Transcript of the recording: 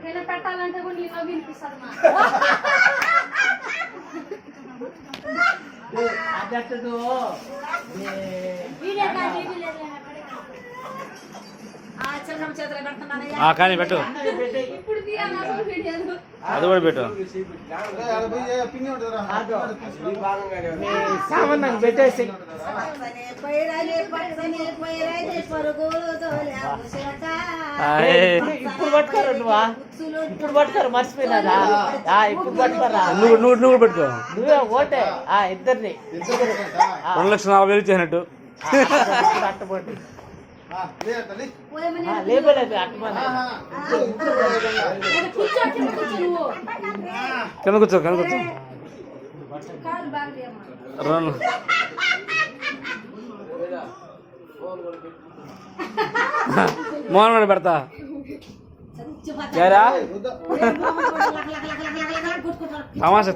ఎవరికైనా పెట్టాలంటే కూడా నీలో వినిపిస్తుంది మా కానీ పెట్టు అది కూడా పెట్టు పెట్టేసి ఇప్పుడు పట్టుకోరు నువ్వా ఇప్పుడు పట్టుకోరు మర్చిపోయినారా ఇప్పుడు పట్టుకోరా నువ్వు పెట్టుకో నువ్వే ఓటే ఇద్దరిని 2,40,000 ఇచ్చేసినట్టు అట్టబోటి లేపలేదు అట్టమని కింద కూర్చో మోహన్ కూడా పెడతా తమాషా